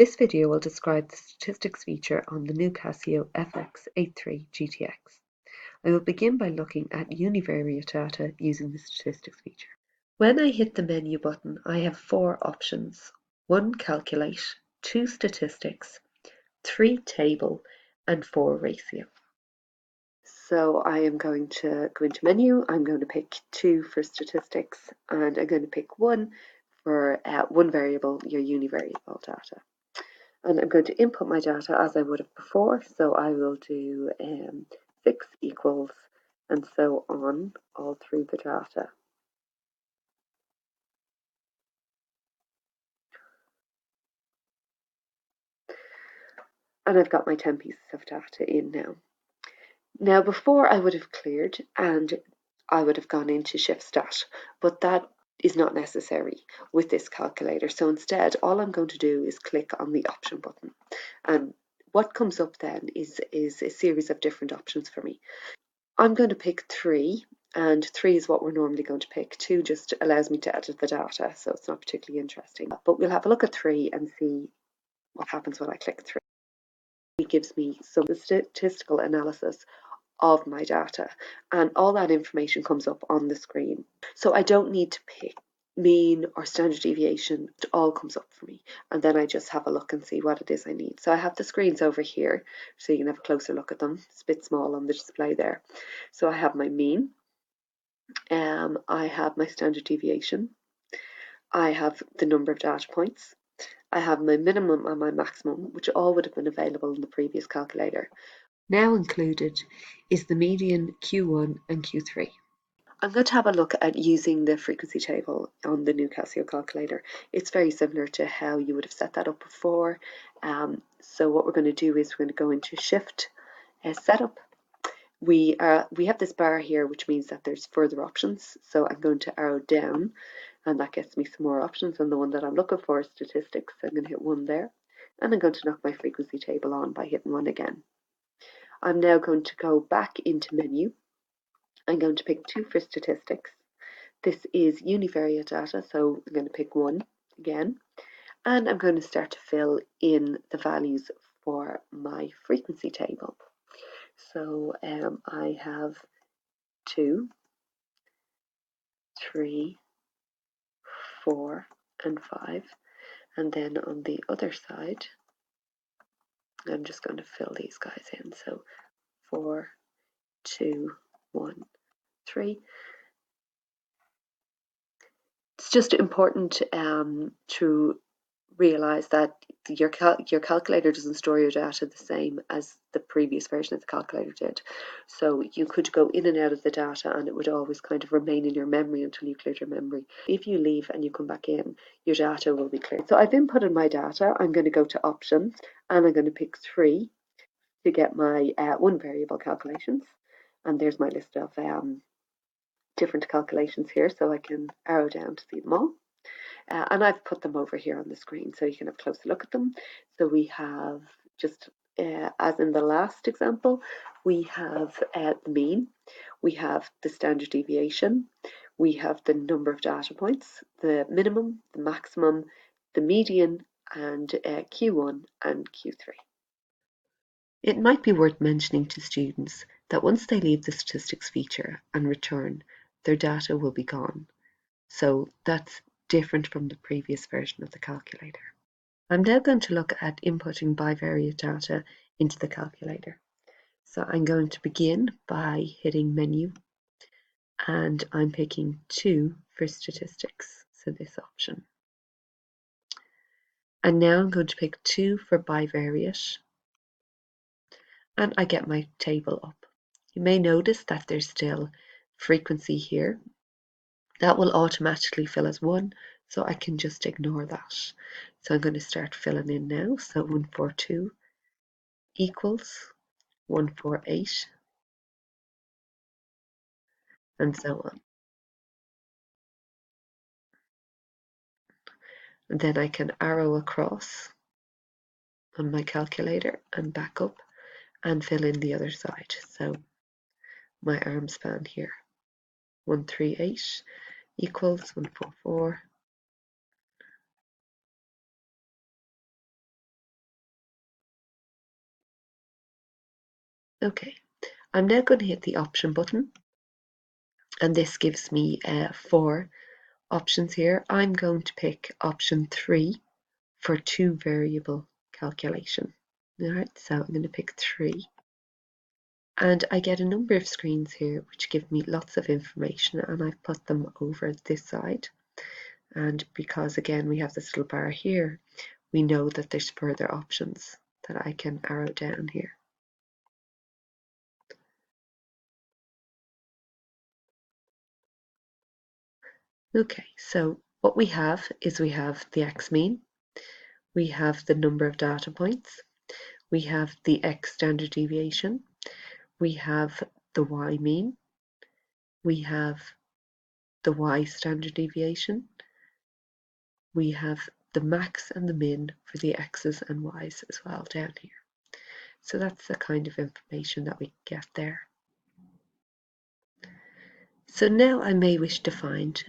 This video will describe the statistics feature on the new Casio FX83 GTX. I will begin by looking at univariate data using the statistics feature. When I hit the menu button, I have 4 options: 1 calculate, 2 statistics, 3 table, and 4 ratio. So I am going to go into menu, I'm going to pick 2 for statistics, and I'm going to pick 1 for one variable, your univariate data. And I'm going to input my data as I would have before, so I will do 6 equals and so on all through the data. And I've got my 10 pieces of data in now. Now before I would have cleared and I would have gone into shift stat, but that is not necessary with this calculator. So instead, all I'm going to do is click on the option button. And what comes up then is a series of different options for me. I'm going to pick 3, and 3 is what we're normally going to pick. 2 just allows me to edit the data, so it's not particularly interesting. But we'll have a look at 3 and see what happens when I click 3. It gives me some statistical analysis of my data, and all that information comes up on the screen. So I don't need to pick mean or standard deviation, it all comes up for me, and then I just have a look and see what it is I need. So I have the screens over here so you can have a closer look at them. It's a bit small on the display there. So I have my mean, I have my standard deviation, I have the number of data points, I have my minimum and my maximum, which all would have been available in the previous calculator. Now included is the median, Q1 and Q3. I'm going to have a look at using the frequency table on the new Casio calculator. It's very similar to how you would have set that up before. So what we're going to do is we're going to go into Shift Setup. We have this bar here, which means that there's further options. So I'm going to arrow down, and that gets me some more options. And the one that I'm looking for is statistics. So I'm going to hit 1 there, and I'm going to knock my frequency table on by hitting 1 again. I'm now going to go back into menu. I'm going to pick 2 for statistics. This is univariate data, so I'm going to pick 1 again. And I'm going to start to fill in the values for my frequency table. So I have 2, 3, 4, and 5. And then on the other side, I'm just going to fill these guys in. So 4, 2, 1, 3. It's just important to realize that your calculator doesn't store your data the same as the previous version of the calculator did. So you could go in and out of the data and it would always kind of remain in your memory until you cleared your memory. If you leave and you come back in, your data will be cleared. So I've inputted my data. I'm going to go to options and I'm going to pick 3 to get my one variable calculations. And there's my list of different calculations here, so I can arrow down to see them all. And I've put them over here on the screen so you can have a closer look at them. So we have just as in the last example, we have the mean, we have the standard deviation, we have the number of data points, the minimum, the maximum, the median, and Q1 and Q3. It might be worth mentioning to students that once they leave the statistics feature and return, their data will be gone. So that's different from the previous version of the calculator. I'm now going to look at inputting bivariate data into the calculator. So I'm going to begin by hitting menu, and I'm picking 2 for statistics, so this option. And now I'm going to pick 2 for bivariate, and I get my table up. You may notice that there's still frequency here. That will automatically fill as 1, so I can just ignore that. So I'm going to start filling in now. So 142 equals 148, and so on. And then I can arrow across on my calculator and back up and fill in the other side. So my arm span here, 138 equals 144, Okay, I'm now going to hit the option button, and this gives me 4 options here. I'm going to pick option 3 for 2 variable calculation. Alright, so I'm going to pick 3. And I get a number of screens here which give me lots of information, and I've put them over this side. And because again we have this little bar here, we know that there's further options that I can arrow down here. Okay, so what we have is we have the x-mean, we have the number of data points, we have the x standard deviation, we have the y-mean, we have the y standard deviation, we have the max and the min for the x's and y's as well down here. So that's the kind of information that we get there. So now I may wish to find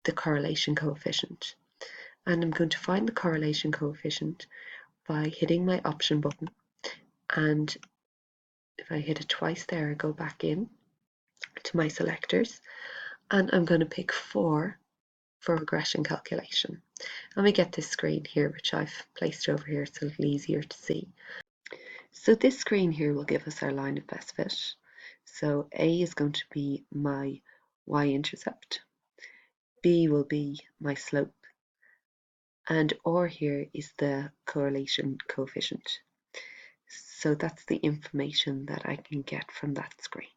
the correlation coefficient, and I'm going to find the correlation coefficient by hitting my option button, and if I hit it twice there I go back in to my selectors, and I'm going to pick 4 for regression calculation. And we get this screen here which I've placed over here so it's a little easier to see. So this screen here will give us our line of best fit. So A is going to be my y-intercept, B will be my slope, and R here is the correlation coefficient. So that's the information that I can get from that screen.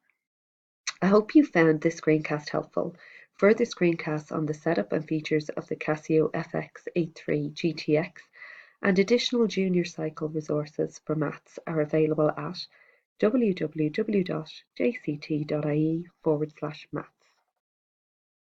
I hope you found this screencast helpful. Further screencasts on the setup and features of the Casio FX83 GTX and additional junior cycle resources for maths are available at www.jct.ie/maths.